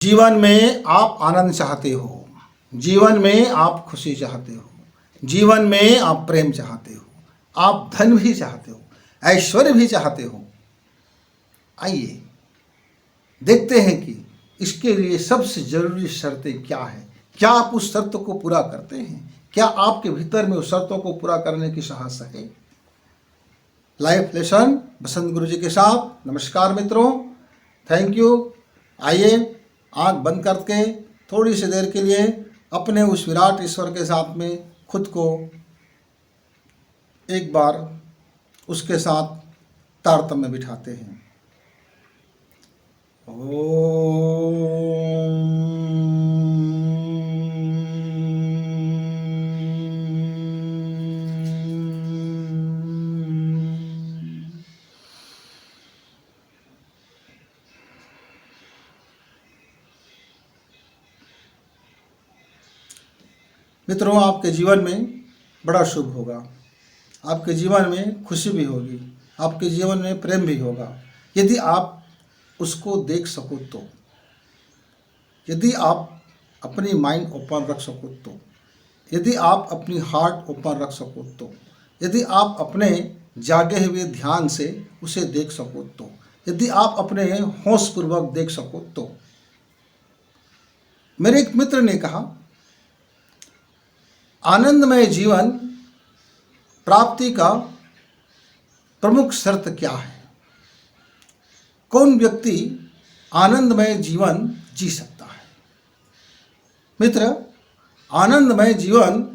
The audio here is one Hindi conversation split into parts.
जीवन में आप आनंद चाहते हो, जीवन में आप खुशी चाहते हो, जीवन में आप प्रेम चाहते हो, आप धन भी चाहते हो, ऐश्वर्य भी चाहते हो। आइए देखते हैं कि इसके लिए सबसे जरूरी शर्तें क्या है। क्या आप उस शर्त को पूरा करते हैं? क्या आपके भीतर में उस शर्तों को पूरा करने की साहस है? लाइफ लेसन बसंत गुरु जी के साथ। नमस्कार मित्रों, थैंक यू। आइए आंख बंद करके थोड़ी सी देर के लिए अपने उस विराट ईश्वर के साथ में खुद को एक बार उसके साथ तारतम्य बिठाते हैं। मित्रों, आपके जीवन में बड़ा शुभ होगा, आपके जीवन में खुशी भी होगी, आपके जीवन में प्रेम भी होगा यदि आप उसको देख सको तो, यदि आप अपनी माइंड ओपन रख सको तो, यदि आप अपनी हार्ट ओपन रख सको तो, यदि आप अपने जागे हुए ध्यान से उसे देख सको तो, यदि आप अपने होशपूर्वक देख सको तो। मेरे एक मित्र ने कहा, आनंदमय जीवन प्राप्ति का प्रमुख शर्त क्या है? कौन व्यक्ति आनंदमय जीवन जी सकता है? मित्र, आनंदमय जीवन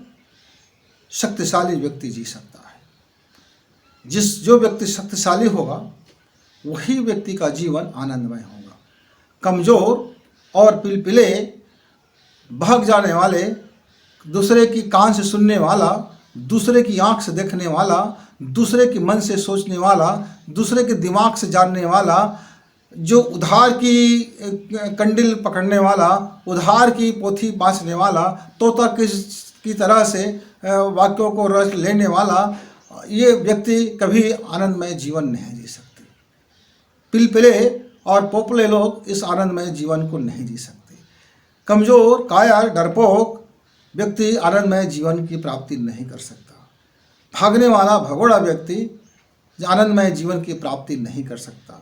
शक्तिशाली व्यक्ति जी सकता है। जो व्यक्ति शक्तिशाली होगा वही व्यक्ति का जीवन आनंदमय होगा। कमजोर और पिलपिले, बहक जाने वाले, दूसरे की कान से सुनने वाला, दूसरे की आंख से देखने वाला, दूसरे के मन से सोचने वाला, दूसरे के दिमाग से जानने वाला, जो उधार की कंडिल पकड़ने वाला, उधार की पोथी बाँचने वाला, तोता की तरह से वाक्यों को रच लेने वाला, ये व्यक्ति कभी आनंदमय जीवन नहीं जी सकते। पिलपिले और पोपले लोग इस आनंदमय जीवन को नहीं जी सकते। कमज़ोर, कायर, डरपोक व्यक्ति आनंदमय जीवन की प्राप्ति नहीं कर सकता। भागने वाला, भगोड़ा व्यक्ति आनंदमय जीवन की प्राप्ति नहीं कर सकता।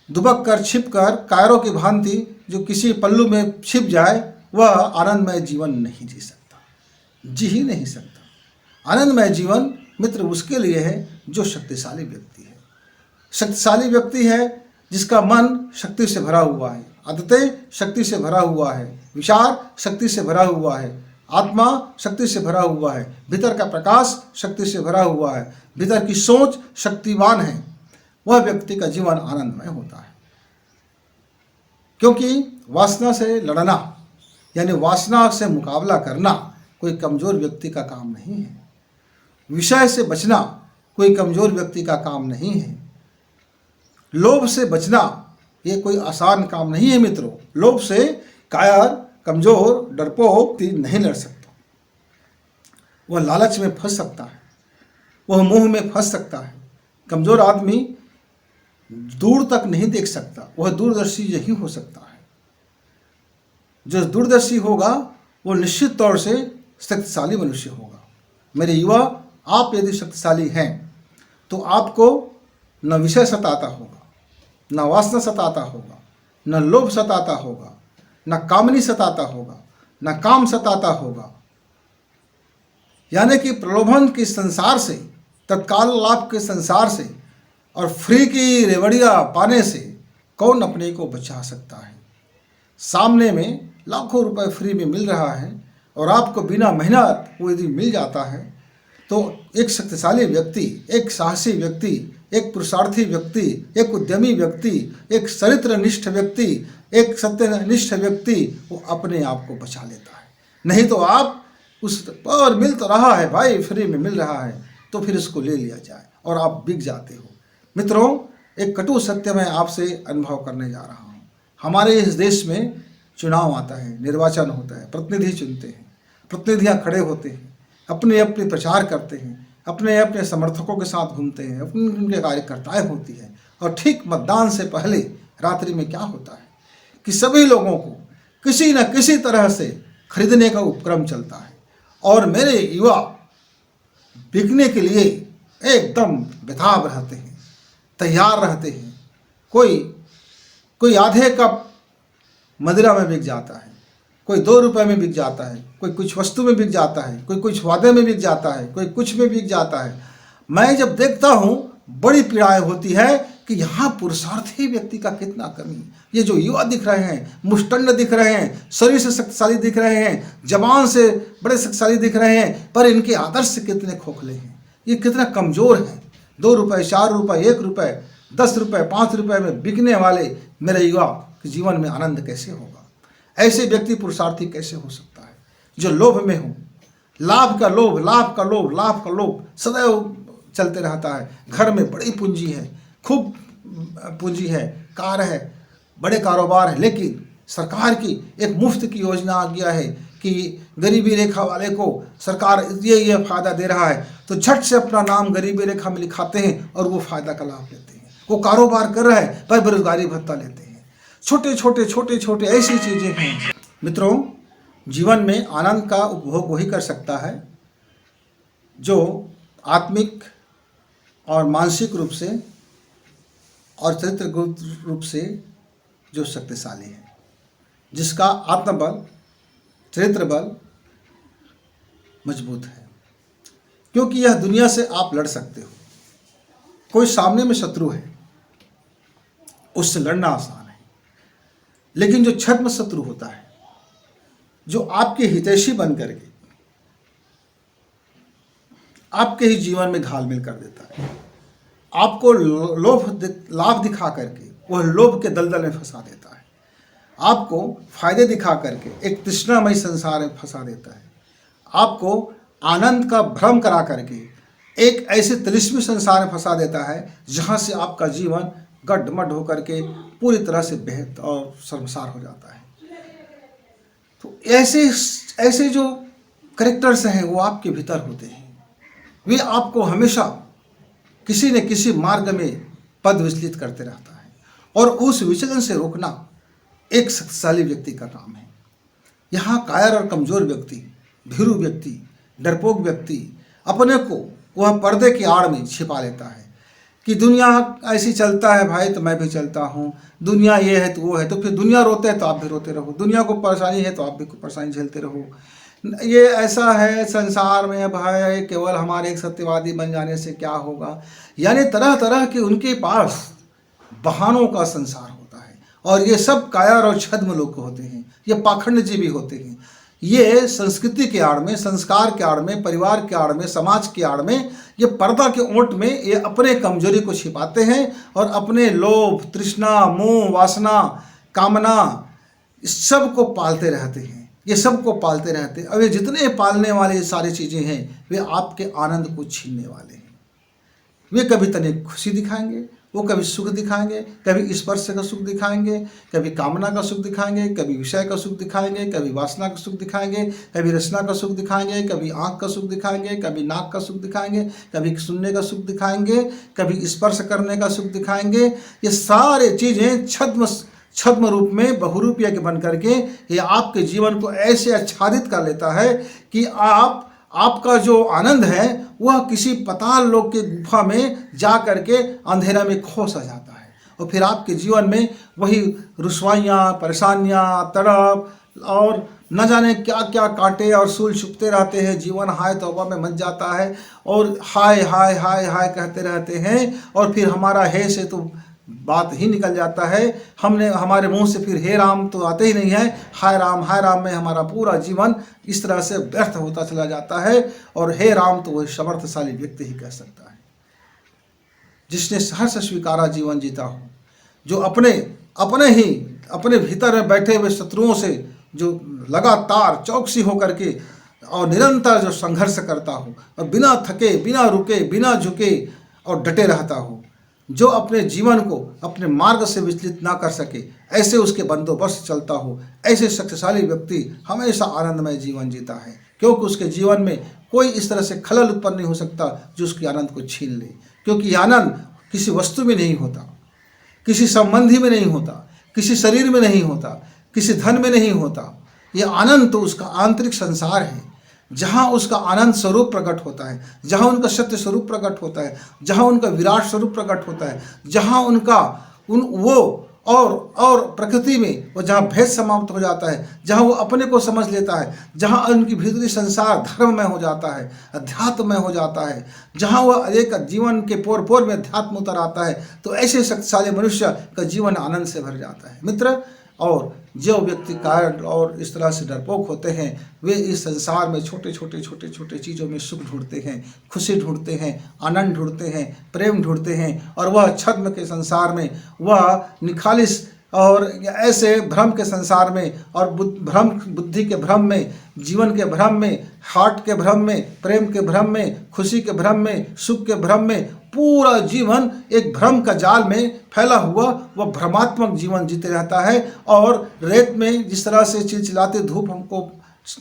दुबक कर, छिप कर, कायरों की भांति जो किसी पल्लू में छिप जाए वह आनंदमय जीवन नहीं जी सकता, जी ही नहीं सकता। आनंदमय जीवन मित्र उसके लिए है जो शक्तिशाली व्यक्ति है। शक्तिशाली व्यक्ति है जिसका मन शक्ति से भरा हुआ है, आदतें शक्ति से भरा हुआ है, विचार शक्ति से भरा हुआ है, आत्मा शक्ति से भरा हुआ है, भीतर का प्रकाश शक्ति से भरा हुआ है, भीतर की सोच शक्तिवान है। वह व्यक्ति का जीवन आनंदमय होता है। क्योंकि वासना से लड़ना यानी वासना से मुकाबला करना कोई कमज़ोर व्यक्ति का काम नहीं है। विषय से बचना कोई कमज़ोर व्यक्ति का काम नहीं है। लोभ से बचना ये कोई आसान काम नहीं है मित्रों। लोभ से कायर, कमज़ोर, डरपोक नहीं लड़ सकता। वह लालच में फंस सकता है, वह मोह में फंस सकता है। कमज़ोर आदमी दूर तक नहीं देख सकता, वह दूरदर्शी यही हो सकता है। जो दूरदर्शी होगा वो निश्चित तौर से शक्तिशाली मनुष्य होगा। मेरे युवा, आप यदि शक्तिशाली हैं तो आपको न विषय सताता होगा, न वासना सताता होगा, न लोभ सताता होगा, न कामनी सताता होगा, न काम सताता होगा। यानी कि प्रलोभन के संसार से, तत्काल लाभ के संसार से और फ्री की रेवड़ियाँ पाने से कौन अपने को बचा सकता है? सामने में लाखों रुपए फ्री में मिल रहा है और आपको बिना मेहनत वो यदि मिल जाता है तो एक शक्तिशाली व्यक्ति, एक साहसी व्यक्ति, एक पुरुषार्थी व्यक्ति, एक उद्यमी व्यक्ति, एक चरित्रनिष्ठ व्यक्ति, एक सत्यनिष्ठ व्यक्ति वो अपने आप को बचा लेता है। नहीं तो आप उस पर मिल तो रहा है भाई, फ्री में मिल रहा है, तो फिर इसको ले लिया जाए और आप बिक जाते हो। मित्रों, एक कटु सत्य मैं आपसे अनुभव करने जा रहा हूँ। हमारे इस देश में चुनाव आता है, निर्वाचन होता है, प्रतिनिधि चुनते हैं, प्रतिनिधियाँ खड़े होते हैं, अपने अपने प्रचार करते हैं, अपने अपने समर्थकों के साथ घूमते हैं, उनके कार्यकर्ताएं होती हैं। और ठीक मतदान से पहले रात्रि में क्या होता है कि सभी लोगों को किसी न किसी तरह से खरीदने का उपक्रम चलता है और मेरे युवा बिकने के लिए एकदम बेताब रहते हैं, तैयार रहते हैं। कोई आधे कप मदिरा में बिक जाता है, कोई 2 रुपए में बिक जाता है, कोई कुछ वस्तु में बिक जाता है, कोई कुछ वादे में बिक जाता है, कोई कुछ में बिक जाता है। मैं जब देखता हूँ बड़ी पीड़ाएं होती है कि यहाँ पुरुषार्थी व्यक्ति का कितना कमी। ये जो युवा दिख रहे हैं, मुष्टंड दिख रहे हैं, शरीर से शक्तिशाली दिख रहे हैं, जवान से बड़े शक्तिशाली दिख रहे हैं, पर इनके आदर्श कितने खोखले हैं, ये कितना कमज़ोर हैं। 2 रुपए, 4 रुपए, 1 रुपए, 10 रुपए, 5 रुपए में बिकने वाले मेरे युवा के जीवन में आनंद कैसे होगा? ऐसे व्यक्ति पुरुषार्थी कैसे हो सकता है? जो लोभ में हो, लाभ का लोभ, लाभ का लोभ, लाभ का लोभ सदैव चलते रहता है। घर में बड़ी पूंजी है, खूब पूंजी है, कार है, बड़े कारोबार है, लेकिन सरकार की एक मुफ्त की योजना आ गया है कि गरीबी रेखा वाले को सरकार ये फ़ायदा दे रहा है, तो झट से अपना नाम गरीबी रेखा में लिखाते हैं और वो फ़ायदा का लाभ लेते हैं। वो कारोबार कर रहा है पर बेरोजगारी भत्ता लेते हैं। छोटे ऐसी चीज़ें हैं। मित्रों, जीवन में आनंद का उपभोग वही कर सकता है जो आत्मिक और मानसिक रूप से और चरित्रगत रूप से जो शक्तिशाली है, जिसका आत्मबल, चरित्र बल मजबूत है। क्योंकि यह दुनिया से आप लड़ सकते हो। कोई सामने में शत्रु है, उससे लड़ना आसान है, लेकिन जो छद्म शत्रु होता है, जो आपके हितैषी बन करके आपके ही जीवन में घालमेल कर देता है, आपको लाभ दिखा करके वह लोभ के दलदल में फंसा देता है, आपको फायदे दिखा करके एक तृष्णामयी संसार में फंसा देता है, आपको आनंद का भ्रम करा करके एक ऐसे तिलिस्मी संसार में फंसा देता है जहाँ से आपका जीवन गड्ढमड्ढ होकर के पूरी तरह से बेहद और शर्मसार हो जाता है। तो ऐसे जो करेक्टर्स हैं वो आपके भीतर होते हैं। वे आपको हमेशा किसी न किसी मार्ग में पद विचलित करते रहता है और उस विचलन से रोकना एक शक्तिशाली व्यक्ति का काम है। यहाँ कायर और कमज़ोर व्यक्ति, भीरू व्यक्ति, डरपोक व्यक्ति अपने को वह पर्दे की आड़ में छिपा लेता है कि दुनिया ऐसी चलता है भाई तो मैं भी चलता हूँ, दुनिया ये है तो वो है, तो फिर दुनिया रोते है तो आप भी रोते रहो, दुनिया को परेशानी है तो आप भी परेशानी झेलते रहो। ये ऐसा है संसार में भाई, केवल हमारे एक सत्यवादी बन जाने से क्या होगा। यानी तरह तरह के उनके पास बहानों का संसार होता है और ये सब कायर और छद्म लोग होते हैं, ये पाखंड जीवी होते हैं। ये संस्कृति के आड़ में, संस्कार के आड़ में, परिवार के आड़ में, समाज के आड़ में, ये पर्दा के ओंठ में ये अपने कमजोरी को छिपाते हैं और अपने लोभ, तृष्णा, मोह, वासना, कामना इस सब को पालते रहते हैं। ये सब को पालते रहते हैं। अब ये जितने पालने वाले सारी चीज़ें हैं वे आपके आनंद को छीनने वाले हैं। वे कभी तनिक खुशी दिखाएंगे, वो कभी सुख दिखाएंगे, कभी स्पर्श का सुख दिखाएंगे, कभी कामना का सुख दिखाएंगे, कभी विषय का सुख दिखाएंगे, कभी वासना का सुख दिखाएंगे, कभी रचना का सुख दिखाएंगे, कभी आँख का सुख दिखाएंगे, कभी नाक का सुख दिखाएंगे, कभी सुनने का सुख दिखाएंगे, कभी स्पर्श करने का सुख दिखाएंगे। ये सारे चीज़ें छद्म रूप में बहुरूपिया के बन करके ये आपके जीवन को ऐसे आच्छादित कर लेता है कि आपका जो आनंद है वह किसी पाताल लोक के गुफा में जा करके अंधेरा में खो सा जाता है और फिर आपके जीवन में वही रुसवाइयाँ, परेशानियाँ, तड़प और न जाने क्या क्या कांटे और सूल छुपते रहते हैं। जीवन हाय तौबा में मच जाता है और हाय हाय हाय हाय कहते रहते हैं और फिर हमारा हे से तो बात ही निकल जाता है। हमारे मुंह से फिर हे राम तो आते ही नहीं है, हाय राम में हमारा पूरा जीवन इस तरह से व्यर्थ होता चला जाता है। और हे राम तो वही समर्थशाली व्यक्ति ही कह सकता है जिसने सहर्ष स्वीकारा जीवन जीता हो, जो अपने भीतर में बैठे हुए शत्रुओं से जो लगातार चौकसी होकर के और निरंतर जो संघर्ष करता हो और बिना थके, बिना रुके, बिना झुके और डटे रहता हो, जो अपने जीवन को अपने मार्ग से विचलित ना कर सके, ऐसे उसके बंदोबस्त चलता हो, ऐसे शक्तिशाली व्यक्ति हमेशा आनंदमय जीवन जीता है। क्योंकि उसके जीवन में कोई इस तरह से खलल उत्पन्न नहीं हो सकता जो उसके आनंद को छीन ले। क्योंकि आनंद किसी वस्तु में नहीं होता, किसी संबंधी में नहीं होता, किसी शरीर में नहीं होता, किसी धन में नहीं होता। ये आनंद तो उसका आंतरिक संसार है, जहाँ उसका आनंद स्वरूप प्रकट होता है, जहाँ उनका सत्य स्वरूप प्रकट होता है, जहाँ उनका विराट स्वरूप प्रकट होता है, जहाँ उनका वो और प्रकृति में वो जहाँ भेद समाप्त हो जाता है, जहाँ वो अपने को समझ लेता है, जहाँ उनकी भीतरी संसार धर्म में हो जाता है, अध्यात्म में हो जाता है, जहाँ वह एक जीवन के पोर पोर में अध्यात्म उतर आता है, तो ऐसे शक्तिशाली मनुष्य का जीवन आनंद से भर जाता है मित्र। और जो व्यक्ति कारण और इस तरह से डरपोक होते हैं, वे इस संसार में छोटे छोटे चीज़ों में सुख ढूंढते हैं, खुशी ढूंढते हैं, आनंद ढूंढते हैं, प्रेम ढूंढते हैं, और वह छद्म के संसार में, वह निखालिस और ऐसे भ्रम के संसार में और भ्रम, बुद्धि के भ्रम में, जीवन के भ्रम में, हार्ट के भ्रम में, प्रेम के भ्रम में, खुशी के भ्रम में, सुख के भ्रम में, पूरा जीवन एक भ्रम का जाल में फैला हुआ वह भ्रमात्मक जीवन जीते रहता है। और रेत में जिस तरह से चिलचिलाते धूप हमको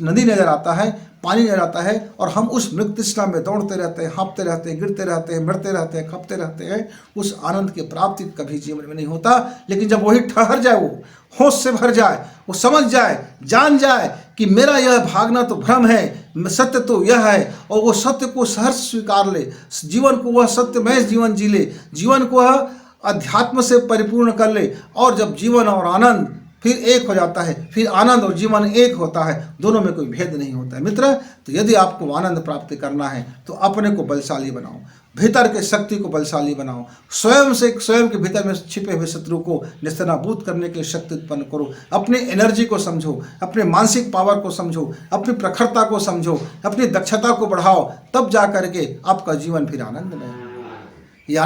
नदी नजर आता है, पानी नजर आता है, और हम उस मृत तृष्णा में दौड़ते रहते हैं, हाँफते रहते हैं, गिरते रहते हैं, मरते रहते हैं, खपते रहते हैं। उस आनंद की प्राप्ति कभी जीवन में नहीं होता। लेकिन जब वही ठहर जाए, वो होश से भर जाए, वो समझ जाए, जान जाए कि मेरा यह भागना तो भ्रम है, सत्य तो यह है, और वो सत्य को सहर्ष स्वीकार ले, जीवन को वह सत्यमय जीवन जी ले, जीवन को वह अध्यात्म से परिपूर्ण कर ले, और जब जीवन और आनंद फिर एक हो जाता है, फिर आनंद और जीवन एक होता है, दोनों में कोई भेद नहीं होता है मित्र। तो यदि आपको आनंद प्राप्त करना है तो अपने को बलशाली बनाओ, भीतर के शक्ति को बलशाली बनाओ, स्वयं के भीतर में छिपे हुए शत्रु को निस्तेनाबूद करने के लिए शक्ति उत्पन्न करो, अपनी एनर्जी को समझो, अपने मानसिक पावर को समझो, अपनी प्रखरता को समझो, अपनी दक्षता को बढ़ाओ, तब जा करके आपका जीवन फिर आनंदमय होगा। ये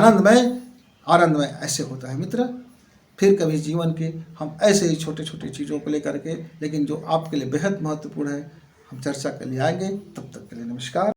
आनंदमय ऐसे होता है मित्र। फिर कभी जीवन के हम ऐसे ही छोटे चीज़ों को लेकर के, लेकिन जो आपके लिए बेहद महत्वपूर्ण है, हम चर्चा के लिए आएंगे। तब तक के लिए नमस्कार।